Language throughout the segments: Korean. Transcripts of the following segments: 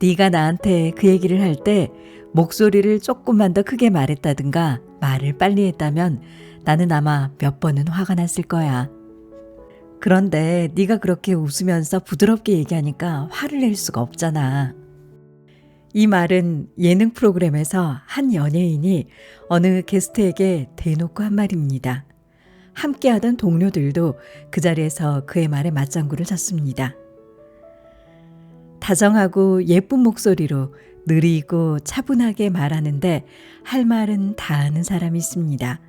네가 나한테 그 얘기를 할 때 목소리를 조금만 더 크게 말했다든가 말을 빨리 했다면 나는 아마 몇 번은 화가 났을 거야. 그런데 네가 그렇게 웃으면서 부드럽게 얘기하니까 화를 낼 수가 없잖아. 이 말은 예능 프로그램에서 한 연예인이 어느 게스트에게 대놓고 한 말입니다. 함께하던 동료들도 그 자리에서 그의 말에 맞장구를 쳤습니다. 다정하고 예쁜 목소리로 느리고 차분하게 말하는데 할 말은 다 하는 사람이 있습니다.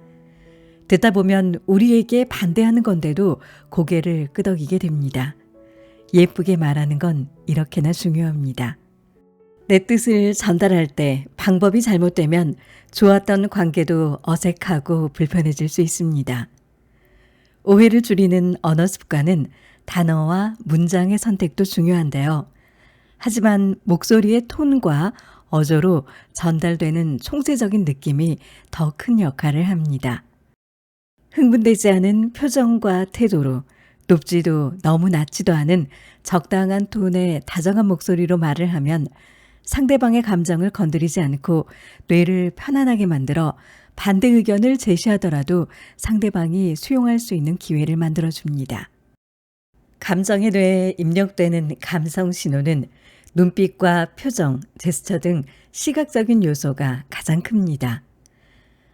듣다 보면 우리에게 반대하는 건데도 고개를 끄덕이게 됩니다. 예쁘게 말하는 건 이렇게나 중요합니다. 내 뜻을 전달할 때 방법이 잘못되면 좋았던 관계도 어색하고 불편해질 수 있습니다. 오해를 줄이는 언어 습관은 단어와 문장의 선택도 중요한데요. 하지만 목소리의 톤과 어조로 전달되는 총체적인 느낌이 더 큰 역할을 합니다. 흥분되지 않은 표정과 태도로 높지도 너무 낮지도 않은 적당한 톤의 다정한 목소리로 말을 하면 상대방의 감정을 건드리지 않고 뇌를 편안하게 만들어 반대 의견을 제시하더라도 상대방이 수용할 수 있는 기회를 만들어줍니다. 감정의 뇌에 입력되는 감성 신호는 눈빛과 표정, 제스처 등 시각적인 요소가 가장 큽니다.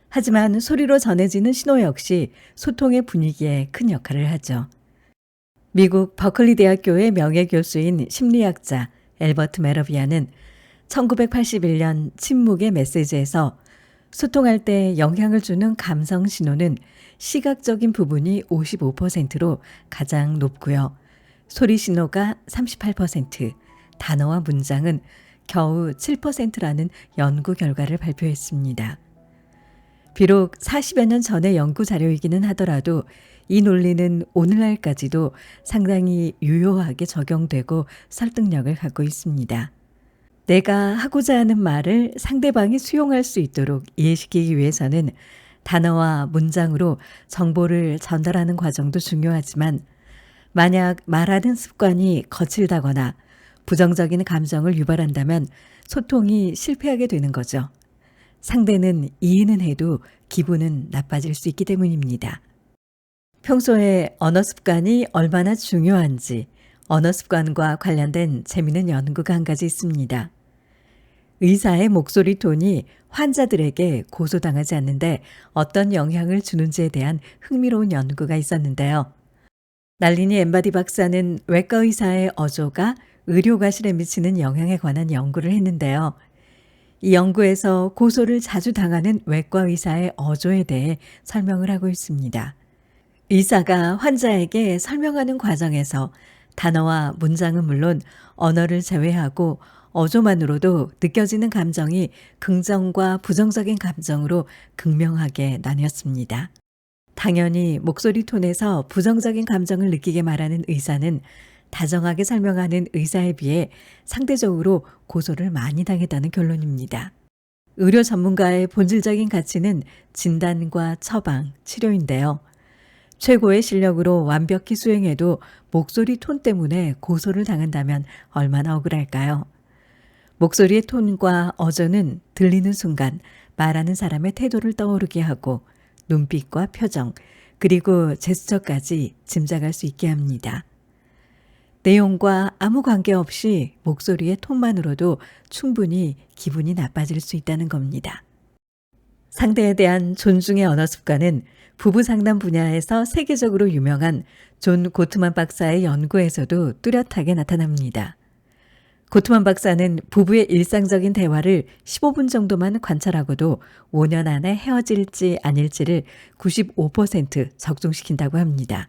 하지만 소리로 전해지는 신호 역시 소통의 분위기에 큰 역할을 하죠. 미국 버클리 대학교의 명예교수인 심리학자 엘버트 메러비아는 1981년 침묵의 메시지에서 소통할 때 영향을 주는 감성 신호는 시각적인 부분이 55%로 가장 높고요. 소리 신호가 38%, 단어와 문장은 겨우 7%라는 연구 결과를 발표했습니다. 비록 40여 년 전의 연구 자료이기는 하더라도 이 논리는 오늘날까지도 상당히 유효하게 적용되고 설득력을 갖고 있습니다. 내가 하고자 하는 말을 상대방이 수용할 수 있도록 이해시키기 위해서는 단어와 문장으로 정보를 전달하는 과정도 중요하지만 만약 말하는 습관이 거칠다거나 부정적인 감정을 유발한다면 소통이 실패하게 되는 거죠. 상대는 이해는 해도 기분은 나빠질 수 있기 때문입니다. 평소에 언어 습관이 얼마나 중요한지 언어 습관과 관련된 재미있는 연구가 한 가지 있습니다. 의사의 목소리 톤이 환자들에게 고소당하지 않는데 어떤 영향을 주는지에 대한 흥미로운 연구가 있었는데요. 날리니 엠바디 박사는 외과 의사의 어조가 의료과실에 미치는 영향에 관한 연구를 했는데요. 이 연구에서 고소를 자주 당하는 외과 의사의 어조에 대해 설명을 하고 있습니다. 의사가 환자에게 설명하는 과정에서 단어와 문장은 물론 언어를 제외하고 어조만으로도 느껴지는 감정이 긍정과 부정적인 감정으로 극명하게 나뉘었습니다. 당연히 목소리 톤에서 부정적인 감정을 느끼게 말하는 의사는 다정하게 설명하는 의사에 비해 상대적으로 고소를 많이 당했다는 결론입니다. 의료 전문가의 본질적인 가치는 진단과 처방, 치료인데요. 최고의 실력으로 완벽히 수행해도 목소리 톤 때문에 고소를 당한다면 얼마나 억울할까요? 목소리의 톤과 어조는 들리는 순간 말하는 사람의 태도를 떠오르게 하고 눈빛과 표정, 그리고 제스처까지 짐작할 수 있게 합니다. 내용과 아무 관계없이 목소리의 톤만으로도 충분히 기분이 나빠질 수 있다는 겁니다. 상대에 대한 존중의 언어 습관은 부부 상담 분야에서 세계적으로 유명한 존 고트만 박사의 연구에서도 뚜렷하게 나타납니다. 고트만 박사는 부부의 일상적인 대화를 15분 정도만 관찰하고도 5년 안에 헤어질지 아닐지를 95% 적중시킨다고 합니다.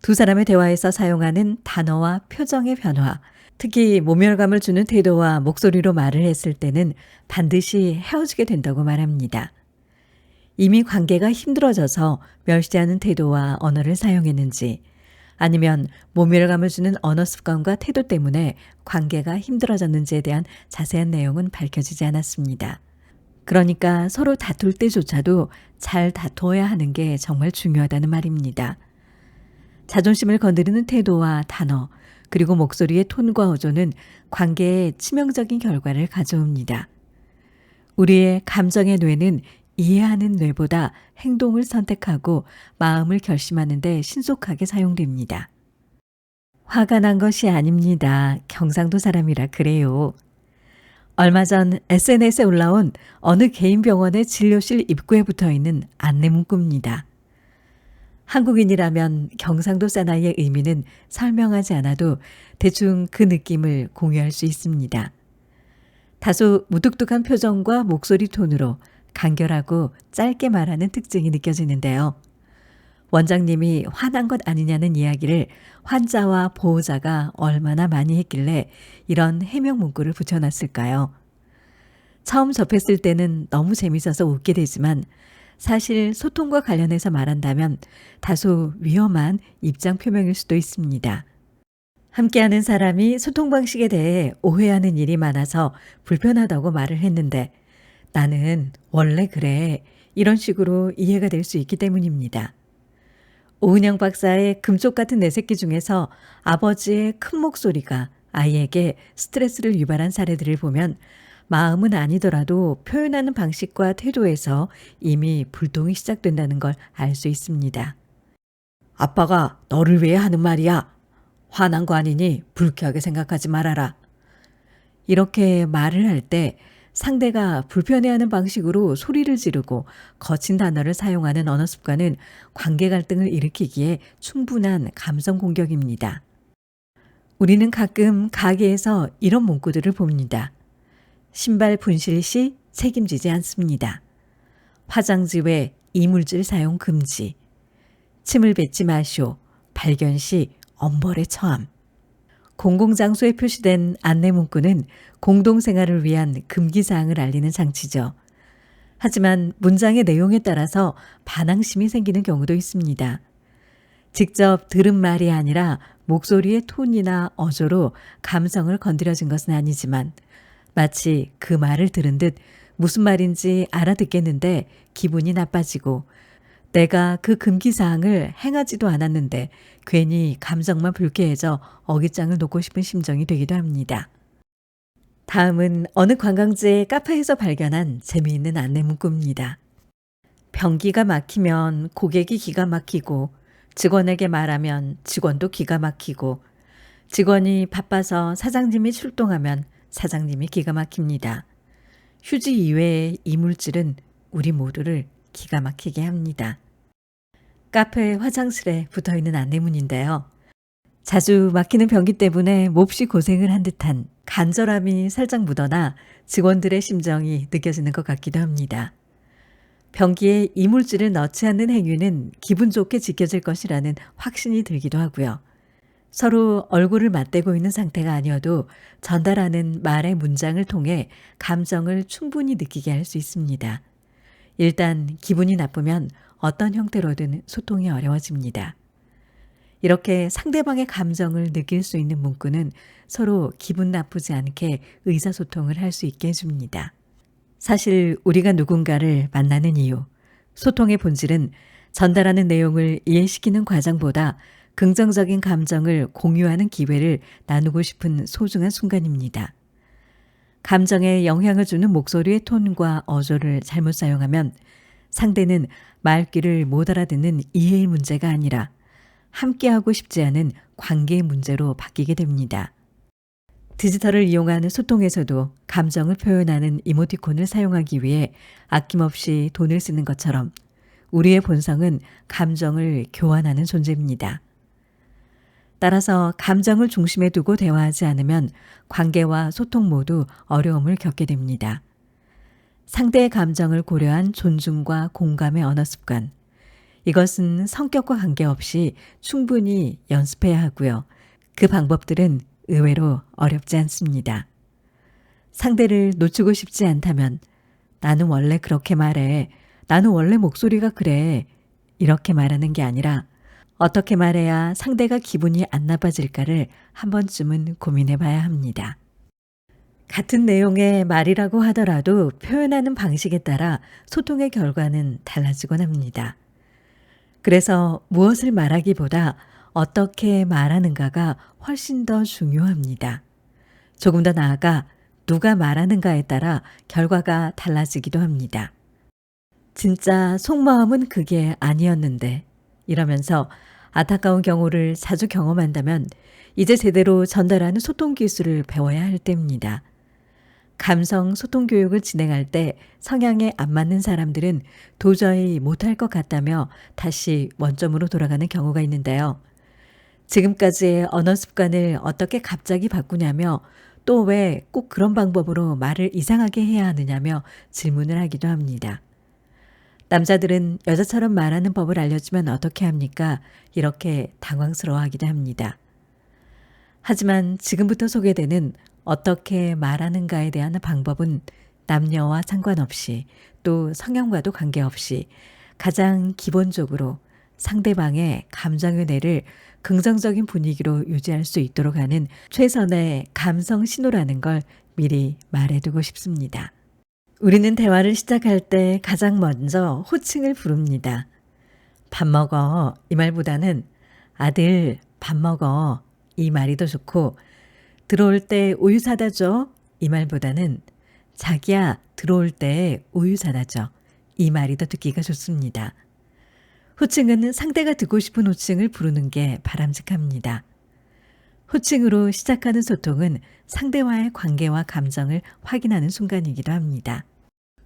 두 사람의 대화에서 사용하는 단어와 표정의 변화, 특히 모멸감을 주는 태도와 목소리로 말을 했을 때는 반드시 헤어지게 된다고 말합니다. 이미 관계가 힘들어져서 멸시하는 태도와 언어를 사용했는지 아니면 모멸감을 주는 언어 습관과 태도 때문에 관계가 힘들어졌는지에 대한 자세한 내용은 밝혀지지 않았습니다. 그러니까 서로 다툴 때조차도 잘 다투어야 하는 게 정말 중요하다는 말입니다. 자존심을 건드리는 태도와 단어, 그리고 목소리의 톤과 어조는 관계에 치명적인 결과를 가져옵니다. 우리의 감정의 뇌는 이해하는 뇌보다 행동을 선택하고 마음을 결심하는 데 신속하게 사용됩니다. 화가 난 것이 아닙니다. 경상도 사람이라 그래요. 얼마 전 SNS에 올라온 어느 개인 병원의 진료실 입구에 붙어 있는 안내 문구입니다. 한국인이라면 경상도 사나이의 의미는 설명하지 않아도 대충 그 느낌을 공유할 수 있습니다. 다소 무뚝뚝한 표정과 목소리 톤으로 간결하고 짧게 말하는 특징이 느껴지는데요. 원장님이 화난 것 아니냐는 이야기를 환자와 보호자가 얼마나 많이 했길래 이런 해명 문구를 붙여놨을까요? 처음 접했을 때는 너무 재밌어서 웃게 되지만 사실 소통과 관련해서 말한다면 다소 위험한 입장 표명일 수도 있습니다. 함께하는 사람이 소통 방식에 대해 오해하는 일이 많아서 불편하다고 말을 했는데 나는 원래 그래 이런 식으로 이해가 될 수 있기 때문입니다. 오은영 박사의 금쪽 같은 내 새끼 중에서 아버지의 큰 목소리가 아이에게 스트레스를 유발한 사례들을 보면 마음은 아니더라도 표현하는 방식과 태도에서 이미 불통이 시작된다는 걸 알 수 있습니다. 아빠가 너를 위해 하는 말이야. 화난 거 아니니 불쾌하게 생각하지 말아라. 이렇게 말을 할 때 상대가 불편해하는 방식으로 소리를 지르고 거친 단어를 사용하는 언어 습관은 관계 갈등을 일으키기에 충분한 감성 공격입니다. 우리는 가끔 가게에서 이런 문구들을 봅니다. 신발 분실 시 책임지지 않습니다. 화장지 외 이물질 사용 금지. 침을 뱉지 마시오. 발견 시 엄벌에 처함. 공공장소에 표시된 안내 문구는 공동생활을 위한 금기사항을 알리는 장치죠. 하지만 문장의 내용에 따라서 반항심이 생기는 경우도 있습니다. 직접 들은 말이 아니라 목소리의 톤이나 어조로 감성을 건드려진 것은 아니지만 마치 그 말을 들은 듯 무슨 말인지 알아듣겠는데 기분이 나빠지고 내가 그 금기사항을 행하지도 않았는데 괜히 감정만 불쾌해져 어깃장을 놓고 싶은 심정이 되기도 합니다. 다음은 어느 관광지의 카페에서 발견한 재미있는 안내 문구입니다. 변기가 막히면 고객이 기가 막히고 직원에게 말하면 직원도 기가 막히고 직원이 바빠서 사장님이 출동하면 사장님이 기가 막힙니다. 휴지 이외의 이물질은 우리 모두를 기가 막히게 합니다. 카페 화장실에 붙어있는 안내문인데요. 자주 막히는 변기 때문에 몹시 고생을 한 듯한 간절함이 살짝 묻어나 직원들의 심정이 느껴지는 것 같기도 합니다. 변기에 이물질을 넣지 않는 행위는 기분 좋게 지켜질 것이라는 확신이 들기도 하고요. 서로 얼굴을 맞대고 있는 상태가 아니어도 전달하는 말의 문장을 통해 감정을 충분히 느끼게 할 수 있습니다. 일단 기분이 나쁘면 어떤 형태로든 소통이 어려워집니다. 이렇게 상대방의 감정을 느낄 수 있는 문구는 서로 기분 나쁘지 않게 의사소통을 할 수 있게 해줍니다. 사실 우리가 누군가를 만나는 이유, 소통의 본질은 전달하는 내용을 이해시키는 과정보다 긍정적인 감정을 공유하는 기회를 나누고 싶은 소중한 순간입니다. 감정에 영향을 주는 목소리의 톤과 어조를 잘못 사용하면 상대는 말귀를 못 알아듣는 이해의 문제가 아니라 함께하고 싶지 않은 관계의 문제로 바뀌게 됩니다. 디지털을 이용하는 소통에서도 감정을 표현하는 이모티콘을 사용하기 위해 아낌없이 돈을 쓰는 것처럼 우리의 본성은 감정을 교환하는 존재입니다. 따라서 감정을 중심에 두고 대화하지 않으면 관계와 소통 모두 어려움을 겪게 됩니다. 상대의 감정을 고려한 존중과 공감의 언어 습관. 이것은 성격과 관계없이 충분히 연습해야 하고요. 그 방법들은 의외로 어렵지 않습니다. 상대를 놓치고 싶지 않다면 나는 원래 그렇게 말해. 나는 원래 목소리가 그래. 이렇게 말하는 게 아니라 어떻게 말해야 상대가 기분이 안 나빠질까를 한 번쯤은 고민해 봐야 합니다. 같은 내용의 말이라고 하더라도 표현하는 방식에 따라 소통의 결과는 달라지곤 합니다. 그래서 무엇을 말하기보다 어떻게 말하는가가 훨씬 더 중요합니다. 조금 더 나아가 누가 말하는가에 따라 결과가 달라지기도 합니다. 진짜 속마음은 그게 아니었는데 이러면서 안타까운 경우를 자주 경험한다면 이제 제대로 전달하는 소통 기술을 배워야 할 때입니다. 감성 소통 교육을 진행할 때 성향에 안 맞는 사람들은 도저히 못할 것 같다며 다시 원점으로 돌아가는 경우가 있는데요. 지금까지의 언어 습관을 어떻게 갑자기 바꾸냐며 또 왜 꼭 그런 방법으로 말을 이상하게 해야 하느냐며 질문을 하기도 합니다. 남자들은 여자처럼 말하는 법을 알려주면 어떻게 합니까? 이렇게 당황스러워하기도 합니다. 하지만 지금부터 소개되는 어떻게 말하는가에 대한 방법은 남녀와 상관없이 또 성향과도 관계없이 가장 기본적으로 상대방의 감정의 긍정적인 분위기로 유지할 수 있도록 하는 최선의 감성 신호라는 걸 미리 말해두고 싶습니다. 우리는 대화를 시작할 때 가장 먼저 호칭을 부릅니다. 밥 먹어 이 말보다는 아들 밥 먹어 이 말이 더 좋고 들어올 때 우유 사다 줘 이 말보다는 자기야 들어올 때 우유 사다 줘 이 말이 더 듣기가 좋습니다. 호칭은 상대가 듣고 싶은 호칭을 부르는 게 바람직합니다. 호칭으로 시작하는 소통은 상대와의 관계와 감정을 확인하는 순간이기도 합니다.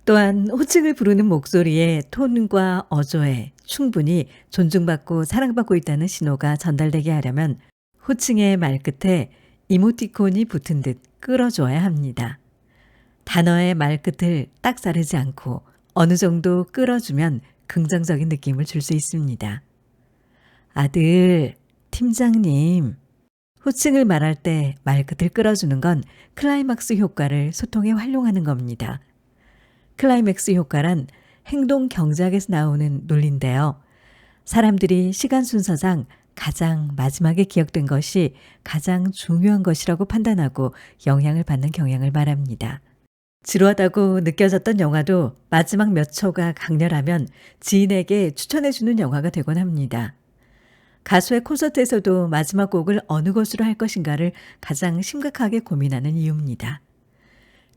또한 호칭을 부르는 목소리의 톤과 어조에 충분히 존중받고 사랑받고 있다는 신호가 전달되게 하려면 호칭의 말끝에 이모티콘이 붙은 듯 끌어줘야 합니다. 단어의 말끝을 딱 자르지 않고 어느 정도 끌어주면 긍정적인 느낌을 줄 수 있습니다. 아들, 팀장님. 호칭을 말할 때 말끝을 끌어주는 건 클라이막스 효과를 소통에 활용하는 겁니다. 클라이맥스 효과란 행동 경제학에서 나오는 논리인데요. 사람들이 시간 순서상 가장 마지막에 기억된 것이 가장 중요한 것이라고 판단하고 영향을 받는 경향을 말합니다. 지루하다고 느껴졌던 영화도 마지막 몇 초가 강렬하면 지인에게 추천해주는 영화가 되곤 합니다. 가수의 콘서트에서도 마지막 곡을 어느 것으로 할 것인가를 가장 심각하게 고민하는 이유입니다.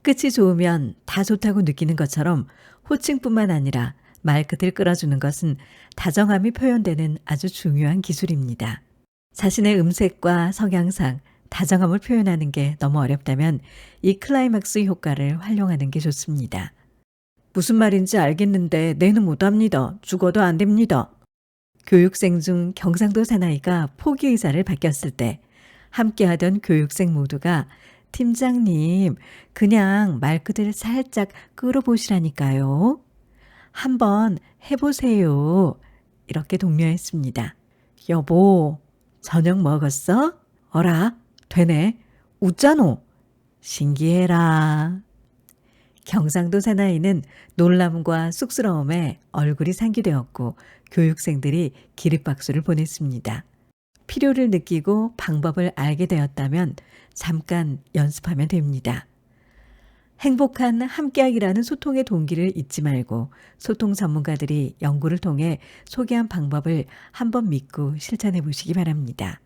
끝이 좋으면 다 좋다고 느끼는 것처럼 호칭뿐만 아니라 말끝을 끌어주는 것은 다정함이 표현되는 아주 중요한 기술입니다. 자신의 음색과 성향상 다정함을 표현하는 게 너무 어렵다면 이 클라이막스 효과를 활용하는 게 좋습니다. 무슨 말인지 알겠는데 내는 못합니다. 죽어도 안 됩니다. 교육생 중 경상도 사나이가 포기 의사를 밝혔을 때 함께하던 교육생 모두가 팀장님 그냥 말끝을 살짝 끌어보시라니까요. 한번 해보세요. 이렇게 독려했습니다. 여보 저녁 먹었어? 어라 되네. 웃자노. 신기해라. 경상도 사나이는 놀람과 쑥스러움에 얼굴이 상기되었고 교육생들이 기립박수를 보냈습니다. 필요를 느끼고 방법을 알게 되었다면 잠깐 연습하면 됩니다. 행복한 함께하기라는 소통의 동기를 잊지 말고 소통 전문가들이 연구를 통해 소개한 방법을 한번 믿고 실천해 보시기 바랍니다.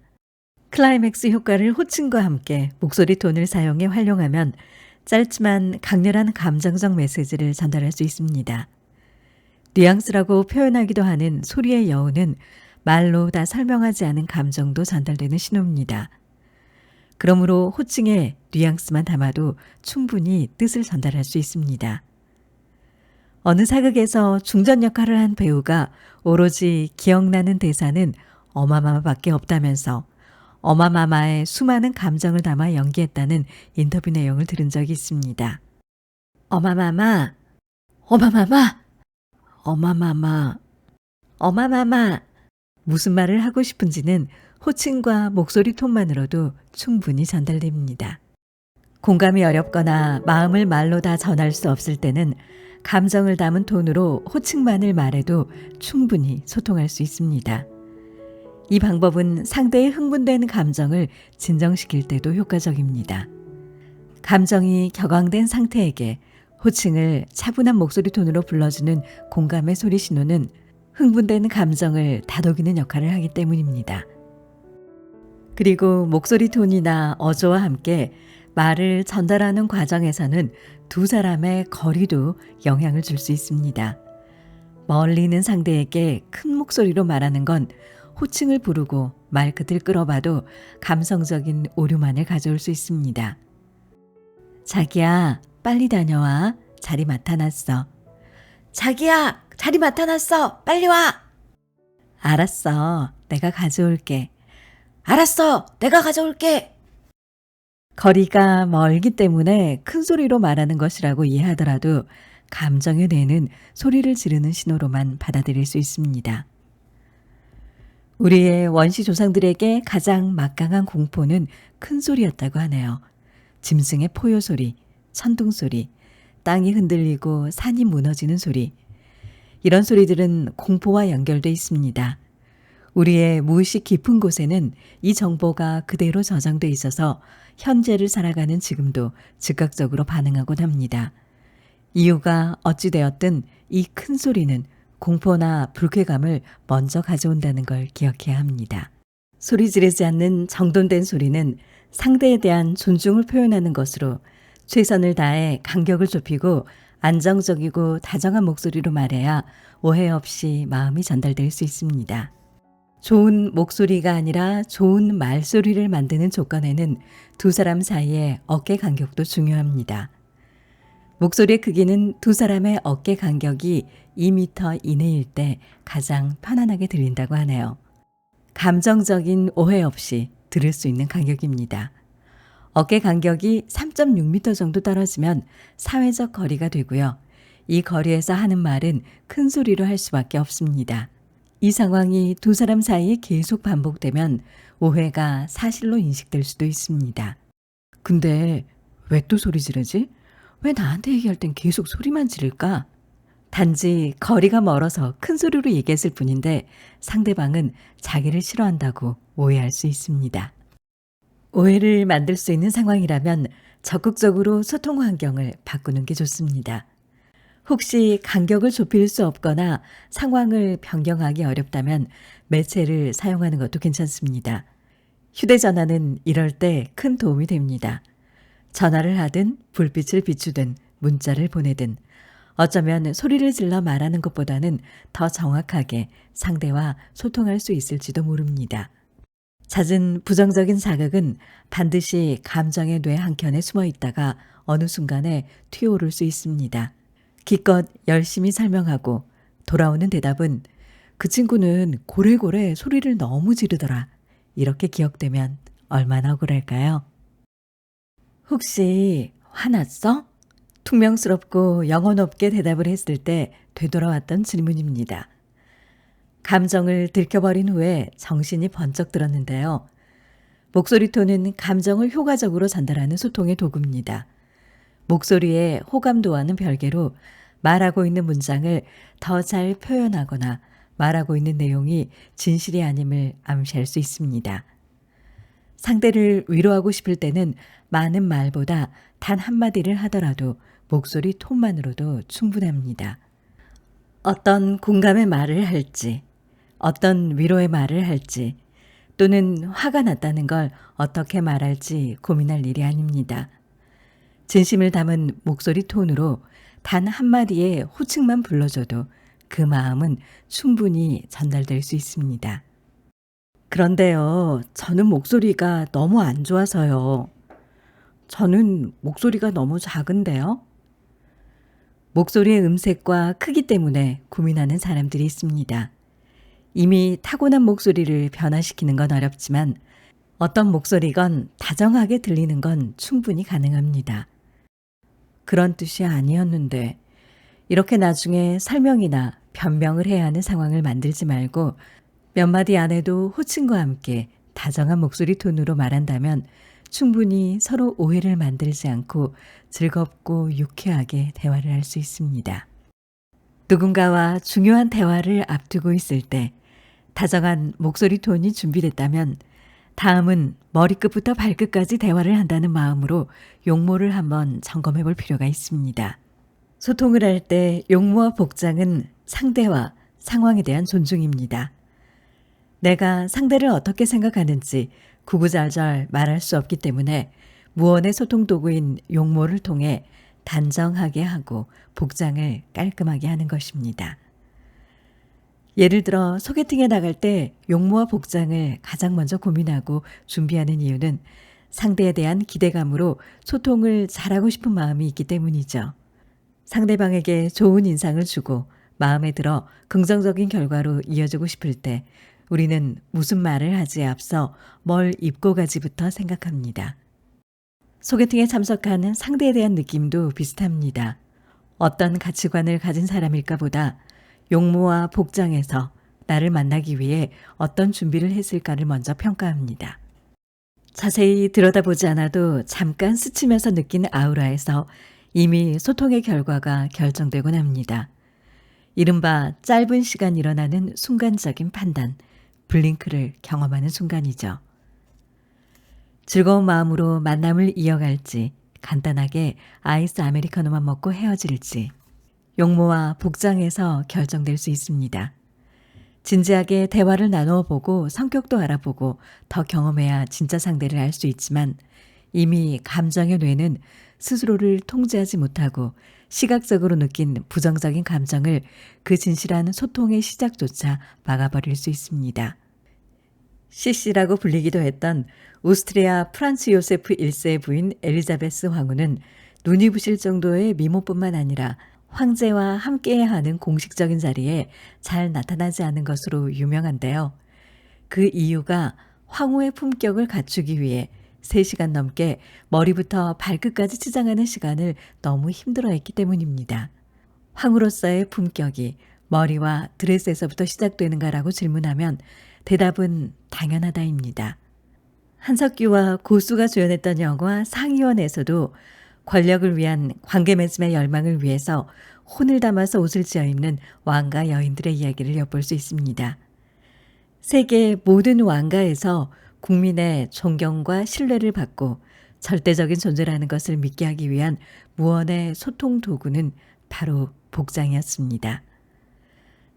클라이맥스 효과를 호칭과 함께 목소리 톤을 사용해 활용하면 짧지만 강렬한 감정적 메시지를 전달할 수 있습니다. 뉘앙스라고 표현하기도 하는 소리의 여운은 말로 다 설명하지 않은 감정도 전달되는 신호입니다. 그러므로 호칭에 뉘앙스만 담아도 충분히 뜻을 전달할 수 있습니다. 어느 사극에서 중전 역할을 한 배우가 오로지 기억나는 대사는 어마마마밖에 없다면서 어마마마의 수많은 감정을 담아 연기했다는 인터뷰 내용을 들은 적이 있습니다. 어마마마, 어마마마, 어마마마, 어마마마. 무슨 말을 하고 싶은지는 호칭과 목소리 톤만으로도 충분히 전달됩니다. 공감이 어렵거나 마음을 말로 다 전할 수 없을 때는 감정을 담은 톤으로 호칭만을 말해도 충분히 소통할 수 있습니다. 이 방법은 상대의 흥분된 감정을 진정시킬 때도 효과적입니다. 감정이 격앙된 상태에게 호칭을 차분한 목소리 톤으로 불러주는 공감의 소리 신호는 흥분된 감정을 다독이는 역할을 하기 때문입니다. 그리고 목소리 톤이나 어조와 함께 말을 전달하는 과정에서는 두 사람의 거리도 영향을 줄 수 있습니다. 멀리 있는 상대에게 큰 목소리로 말하는 건 호칭을 부르고 말끝을 끌어봐도 감성적인 오류만을 가져올 수 있습니다. 자기야, 빨리 다녀와. 자리 맡아놨어. 자기야, 자리 맡아놨어. 빨리 와. 알았어. 내가 가져올게. 알았어. 내가 가져올게. 거리가 멀기 때문에 큰 소리로 말하는 것이라고 이해하더라도 감정에 내는 소리를 지르는 신호로만 받아들일 수 있습니다. 우리의 원시 조상들에게 가장 막강한 공포는 큰 소리였다고 하네요. 짐승의 포효 소리, 천둥 소리, 땅이 흔들리고 산이 무너지는 소리. 이런 소리들은 공포와 연결돼 있습니다. 우리의 무의식 깊은 곳에는 이 정보가 그대로 저장돼 있어서 현재를 살아가는 지금도 즉각적으로 반응하곤 합니다. 이유가 어찌되었든 이 큰 소리는 공포나 불쾌감을 먼저 가져온다는 걸 기억해야 합니다. 소리 지르지 않는 정돈된 소리는 상대에 대한 존중을 표현하는 것으로 최선을 다해 간격을 좁히고 안정적이고 다정한 목소리로 말해야 오해 없이 마음이 전달될 수 있습니다. 좋은 목소리가 아니라 좋은 말소리를 만드는 조건에는 두 사람 사이의 어깨 간격도 중요합니다. 목소리의 크기는 두 사람의 어깨 간격이 2m 이내일 때 가장 편안하게 들린다고 하네요. 감정적인 오해 없이 들을 수 있는 간격입니다. 어깨 간격이 3.6m 정도 떨어지면 사회적 거리가 되고요. 이 거리에서 하는 말은 큰 소리로 할 수밖에 없습니다. 이 상황이 두 사람 사이에 계속 반복되면 오해가 사실로 인식될 수도 있습니다. 근데 왜 또 소리 지르지? 왜 나한테 얘기할 땐 계속 소리만 지를까? 단지 거리가 멀어서 큰 소리로 얘기했을 뿐인데 상대방은 자기를 싫어한다고 오해할 수 있습니다. 오해를 만들 수 있는 상황이라면 적극적으로 소통 환경을 바꾸는 게 좋습니다. 혹시 간격을 좁힐 수 없거나 상황을 변경하기 어렵다면 매체를 사용하는 것도 괜찮습니다. 휴대전화는 이럴 때 큰 도움이 됩니다. 전화를 하든 불빛을 비추든 문자를 보내든 어쩌면 소리를 질러 말하는 것보다는 더 정확하게 상대와 소통할 수 있을지도 모릅니다. 잦은 부정적인 자극은 반드시 감정의 뇌 한켠에 숨어 있다가 어느 순간에 튀어오를 수 있습니다. 기껏 열심히 설명하고 돌아오는 대답은 그 친구는 고래고래 소리를 너무 지르더라. 이렇게 기억되면 얼마나 억울할까요? 혹시 화났어? 퉁명스럽고 영혼 없게 대답을 했을 때 되돌아왔던 질문입니다. 감정을 들켜버린 후에 정신이 번쩍 들었는데요. 목소리 톤은 감정을 효과적으로 전달하는 소통의 도구입니다. 목소리의 호감도와는 별개로 말하고 있는 문장을 더 잘 표현하거나 말하고 있는 내용이 진실이 아님을 암시할 수 있습니다. 상대를 위로하고 싶을 때는 많은 말보다 단 한마디를 하더라도 목소리 톤만으로도 충분합니다. 어떤 공감의 말을 할지, 어떤 위로의 말을 할지, 또는 화가 났다는 걸 어떻게 말할지 고민할 일이 아닙니다. 진심을 담은 목소리 톤으로 단 한마디의 호칭만 불러줘도 그 마음은 충분히 전달될 수 있습니다. 그런데요, 저는 목소리가 너무 안 좋아서요. 저는 목소리가 너무 작은데요. 목소리의 음색과 크기 때문에 고민하는 사람들이 있습니다. 이미 타고난 목소리를 변화시키는 건 어렵지만 어떤 목소리건 다정하게 들리는 건 충분히 가능합니다. 그런 뜻이 아니었는데 이렇게 나중에 설명이나 변명을 해야 하는 상황을 만들지 말고 몇 마디 안 해도 호칭과 함께 다정한 목소리 톤으로 말한다면 충분히 서로 오해를 만들지 않고 즐겁고 유쾌하게 대화를 할 수 있습니다. 누군가와 중요한 대화를 앞두고 있을 때 다정한 목소리 톤이 준비됐다면 다음은 머리끝부터 발끝까지 대화를 한다는 마음으로 용모를 한번 점검해 볼 필요가 있습니다. 소통을 할 때 용모와 복장은 상대와 상황에 대한 존중입니다. 내가 상대를 어떻게 생각하는지 구구절절 말할 수 없기 때문에 무언의 소통 도구인 용모를 통해 단정하게 하고 복장을 깔끔하게 하는 것입니다. 예를 들어 소개팅에 나갈 때 용모와 복장을 가장 먼저 고민하고 준비하는 이유는 상대에 대한 기대감으로 소통을 잘하고 싶은 마음이 있기 때문이죠. 상대방에게 좋은 인상을 주고 마음에 들어 긍정적인 결과로 이어지고 싶을 때 우리는 무슨 말을 하지에 앞서 뭘 입고 가지부터 생각합니다. 소개팅에 참석하는 상대에 대한 느낌도 비슷합니다. 어떤 가치관을 가진 사람일까 보다 용모와 복장에서 나를 만나기 위해 어떤 준비를 했을까를 먼저 평가합니다. 자세히 들여다보지 않아도 잠깐 스치면서 느낀 아우라에서 이미 소통의 결과가 결정되곤 합니다. 이른바 짧은 시간 일어나는 순간적인 판단, 블링크를 경험하는 순간이죠. 즐거운 마음으로 만남을 이어갈지, 간단하게 아이스 아메리카노만 먹고 헤어질지, 용모와 복장에서 결정될 수 있습니다. 진지하게 대화를 나누어 보고 성격도 알아보고 더 경험해야 진짜 상대를 알 수 있지만 이미 감정의 뇌는 스스로를 통제하지 못하고 시각적으로 느낀 부정적인 감정을 그 진실한 소통의 시작조차 막아버릴 수 있습니다. CC라고 불리기도 했던 오스트리아 프란츠 요세프 1세의 부인 엘리자베스 황후는 눈이 부실 정도의 미모뿐만 아니라 황제와 함께해야 하는 공식적인 자리에 잘 나타나지 않은 것으로 유명한데요. 그 이유가 황후의 품격을 갖추기 위해 3시간 넘게 머리부터 발끝까지 치장하는 시간을 너무 힘들어했기 때문입니다. 황후로서의 품격이 머리와 드레스에서부터 시작되는가라고 질문하면 대답은 당연하다입니다. 한석규와 고수가 주연했던 영화 상의원에서도 권력을 위한 관계 맺음의 열망을 위해서 혼을 담아서 옷을 지어 입는 왕과 여인들의 이야기를 엿볼 수 있습니다. 세계 모든 왕가에서 국민의 존경과 신뢰를 받고 절대적인 존재라는 것을 믿게 하기 위한 무언의 소통 도구는 바로 복장이었습니다.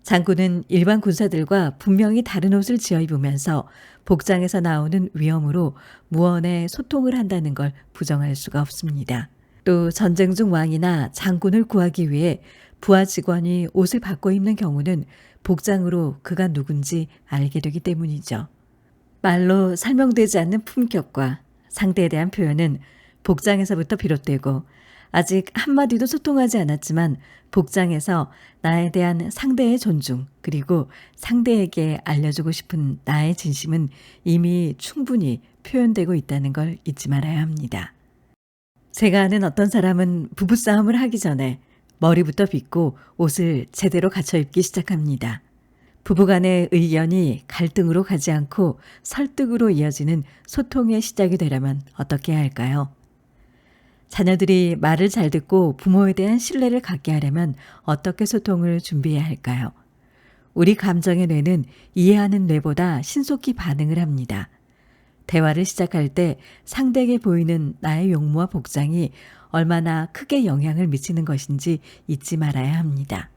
장군은 일반 군사들과 분명히 다른 옷을 지어 입으면서 복장에서 나오는 위엄으로 무언의 소통을 한다는 걸 부정할 수가 없습니다. 또 전쟁 중 왕이나 장군을 구하기 위해 부하 직원이 옷을 바꿔 입는 경우는 복장으로 그가 누군지 알게 되기 때문이죠. 말로 설명되지 않는 품격과 상대에 대한 표현은 복장에서부터 비롯되고 아직 한마디도 소통하지 않았지만 복장에서 나에 대한 상대의 존중 그리고 상대에게 알려주고 싶은 나의 진심은 이미 충분히 표현되고 있다는 걸 잊지 말아야 합니다. 제가 아는 어떤 사람은 부부싸움을 하기 전에 머리부터 빗고 옷을 제대로 갖춰 입기 시작합니다. 부부간의 의견이 갈등으로 가지 않고 설득으로 이어지는 소통의 시작이 되려면 어떻게 해야 할까요? 자녀들이 말을 잘 듣고 부모에 대한 신뢰를 갖게 하려면 어떻게 소통을 준비해야 할까요? 우리 감정의 뇌는 이해하는 뇌보다 신속히 반응을 합니다. 대화를 시작할 때 상대에게 보이는 나의 용모와 복장이 얼마나 크게 영향을 미치는 것인지 잊지 말아야 합니다.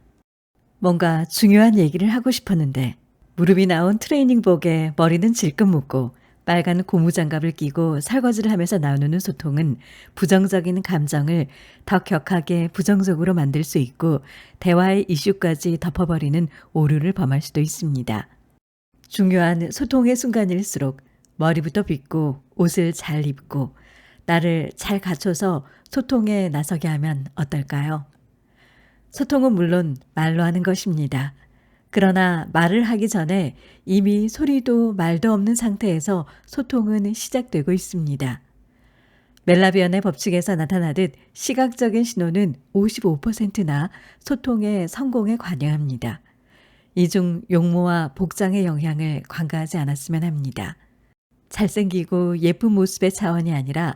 뭔가 중요한 얘기를 하고 싶었는데 무릎이 나온 트레이닝복에 머리는 질끈 묶고 빨간 고무장갑을 끼고 설거지를 하면서 나누는 소통은 부정적인 감정을 더 격하게 부정적으로 만들 수 있고 대화의 이슈까지 덮어버리는 오류를 범할 수도 있습니다. 중요한 소통의 순간일수록 머리부터 빗고 옷을 잘 입고 나를 잘 갖춰서 소통에 나서게 하면 어떨까요? 소통은 물론 말로 하는 것입니다. 그러나 말을 하기 전에 이미 소리도 말도 없는 상태에서 소통은 시작되고 있습니다. 멜라비언의 법칙에서 나타나듯 시각적인 신호는 55%나 소통의 성공에 관여합니다. 이 중 용모와 복장의 영향을 관가하지 않았으면 합니다. 잘생기고 예쁜 모습의 차원이 아니라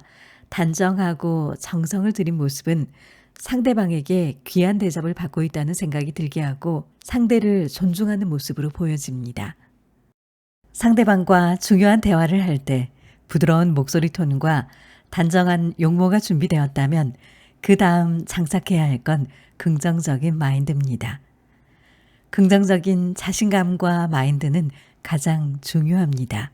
단정하고 정성을 들인 모습은 상대방에게 귀한 대접을 받고 있다는 생각이 들게 하고 상대를 존중하는 모습으로 보여집니다. 상대방과 중요한 대화를 할 때 부드러운 목소리 톤과 단정한 용모가 준비되었다면 그 다음 장착해야 할 건 긍정적인 마인드입니다. 긍정적인 자신감과 마인드는 가장 중요합니다.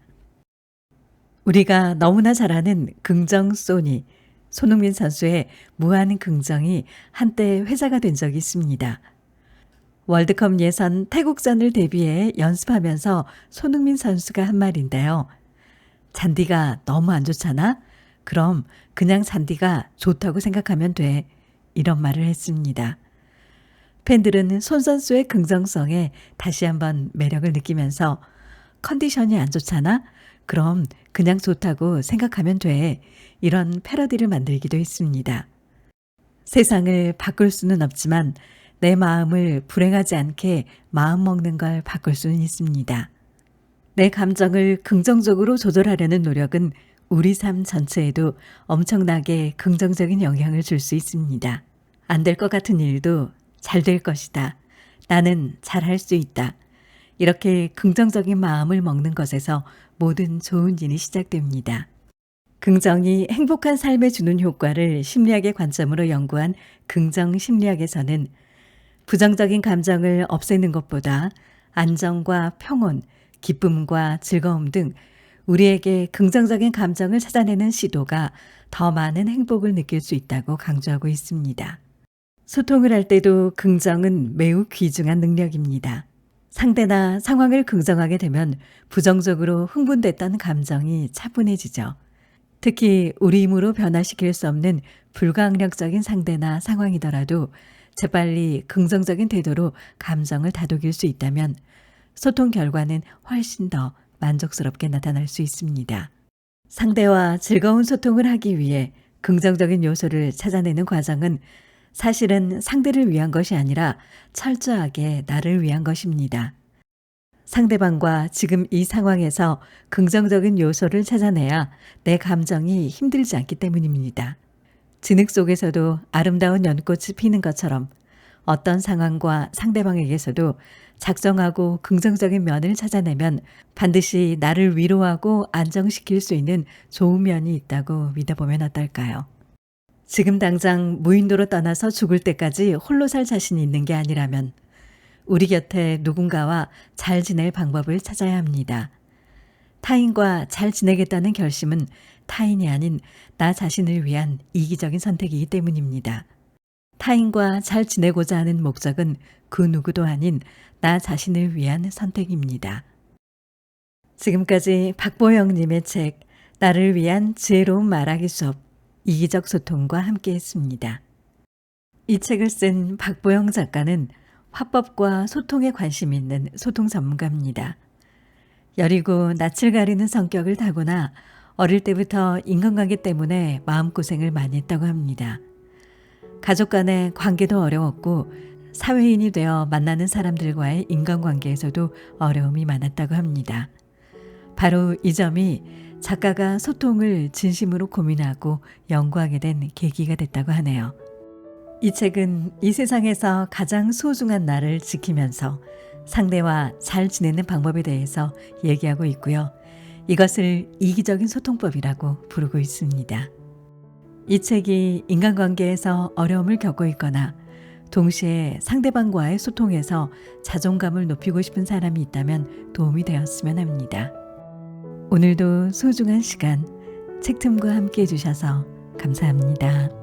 우리가 너무나 잘 아는 긍정 소니, 손흥민 선수의 무한 긍정이 한때 회자가 된 적이 있습니다. 월드컵 예선 태국전을 대비해 연습하면서 손흥민 선수가 한 말인데요. 잔디가 너무 안 좋잖아? 그럼 그냥 잔디가 좋다고 생각하면 돼. 이런 말을 했습니다. 팬들은 손 선수의 긍정성에 다시 한번 매력을 느끼면서 컨디션이 안 좋잖아? 그럼 그냥 좋다고 생각하면 돼. 이런 패러디를 만들기도 했습니다. 세상을 바꿀 수는 없지만 내 마음을 불행하지 않게 마음먹는 걸 바꿀 수는 있습니다. 내 감정을 긍정적으로 조절하려는 노력은 우리 삶 전체에도 엄청나게 긍정적인 영향을 줄 수 있습니다. 안 될 것 같은 일도 잘 될 것이다. 나는 잘할 수 있다. 이렇게 긍정적인 마음을 먹는 것에서 모든 좋은 일이 시작됩니다. 긍정이 행복한 삶에 주는 효과를 심리학의 관점으로 연구한 긍정 심리학에서는 부정적인 감정을 없애는 것보다 안정과 평온, 기쁨과 즐거움 등 우리에게 긍정적인 감정을 찾아내는 시도가 더 많은 행복을 느낄 수 있다고 강조하고 있습니다. 소통을 할 때도 긍정은 매우 귀중한 능력입니다. 상대나 상황을 긍정하게 되면 부정적으로 흥분됐던 감정이 차분해지죠. 특히 우리 힘으로 변화시킬 수 없는 불가항력적인 상대나 상황이더라도 재빨리 긍정적인 태도로 감정을 다독일 수 있다면 소통 결과는 훨씬 더 만족스럽게 나타날 수 있습니다. 상대와 즐거운 소통을 하기 위해 긍정적인 요소를 찾아내는 과정은 사실은 상대를 위한 것이 아니라 철저하게 나를 위한 것입니다. 상대방과 지금 이 상황에서 긍정적인 요소를 찾아내야 내 감정이 힘들지 않기 때문입니다. 진흙 속에서도 아름다운 연꽃이 피는 것처럼 어떤 상황과 상대방에게서도 작정하고 긍정적인 면을 찾아내면 반드시 나를 위로하고 안정시킬 수 있는 좋은 면이 있다고 믿어보면 어떨까요? 지금 당장 무인도로 떠나서 죽을 때까지 홀로 살 자신이 있는 게 아니라면 우리 곁에 누군가와 잘 지낼 방법을 찾아야 합니다. 타인과 잘 지내겠다는 결심은 타인이 아닌 나 자신을 위한 이기적인 선택이기 때문입니다. 타인과 잘 지내고자 하는 목적은 그 누구도 아닌 나 자신을 위한 선택입니다. 지금까지 박보영님의 책 나를 위한 지혜로운 말하기 수업 이기적 소통과 함께했습니다. 이 책을 쓴 박보영 작가는 화법과 소통에 관심 있는 소통 전문가입니다. 여리고 낯을 가리는 성격을 타고나 어릴 때부터 인간관계 때문에 마음고생을 많이 했다고 합니다. 가족 간의 관계도 어려웠고 사회인이 되어 만나는 사람들과의 인간관계에서도 어려움이 많았다고 합니다. 바로 이 점이 작가가 소통을 진심으로 고민하고 연구하게 된 계기가 됐다고 하네요. 이 책은 이 세상에서 가장 소중한 나를 지키면서 상대와 잘 지내는 방법에 대해서 얘기하고 있고요. 이것을 이기적인 소통법이라고 부르고 있습니다. 이 책이 인간관계에서 어려움을 겪고 있거나 동시에 상대방과의 소통에서 자존감을 높이고 싶은 사람이 있다면 도움이 되었으면 합니다. 오늘도 소중한 시간 책틈과 함께 해주셔서 감사합니다.